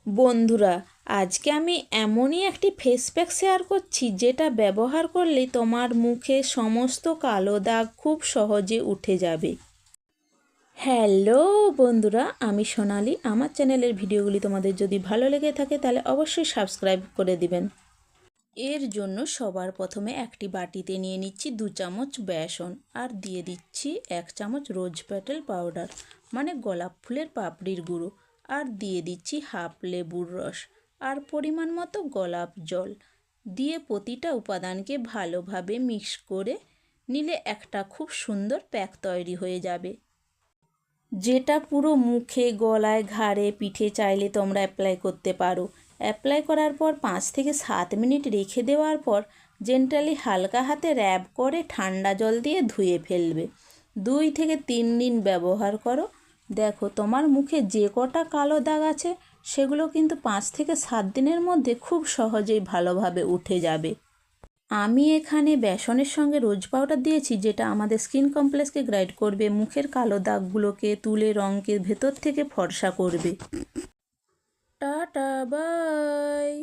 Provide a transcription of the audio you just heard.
বন্ধুরা, আজকে আমি এমনই একটি ফেস প্যাক শেয়ার করছি যেটা ব্যবহার করলে তোমার মুখে সমস্ত কালো দাগ খুব সহজে উঠে যাবে। হ্যালো বন্ধুরা, আমি সোনালি। আমার চ্যানেলের ভিডিওগুলি তোমাদের যদি ভালো লেগে থাকে তাহলে অবশ্যই সাবস্ক্রাইব করে দিবেন। এর জন্য সবার প্রথমে একটি বাটিতে নিয়ে নিচ্ছি 2 চামচ বেসন আর দিয়ে দিচ্ছি 1 চামচ রোজ পেটাল পাউডার মানে গোলাপ ফুলের পাপড়ির গুঁড়ো, আর দিয়ে দিচ্ছি হাফ লেবুর রস আর পরিমাণ মতো গোলাপ জল দিয়ে প্রতিটা উপাদানকে ভালোভাবে মিক্স করে নিলে একটা খুব সুন্দর প্যাক তৈরি হয়ে যাবে, যেটা পুরো মুখে, গলায়, ঘাড়ে, পিঠে চাইলে তোমরা অ্যাপ্লাই করতে পারো। অ্যাপ্লাই করার পর 5 থেকে 7 মিনিট রেখে দেওয়ার পর জেন্টালি হালকা হাতে র্যাপ করে ঠান্ডা জল দিয়ে ধুয়ে ফেলবে। 2 থেকে 3 দিন ব্যবহার করো, দেখো তোমার মুখে যে কটা কালো দাগ আছে সেগুলো কিন্তু 5 থেকে 7 দিনের মধ্যে খুব সহজেই ভালোভাবে উঠে যাবে। আমি এখানে বেসনের সঙ্গে রোজ পাউডার দিয়েছি, যেটা আমাদের স্কিন কমপ্লেক্সকে গাইড করবে, মুখের কালো দাগগুলোকে তুলে রঙকে ভেতর থেকে ফর্সা করবে। Tata, by.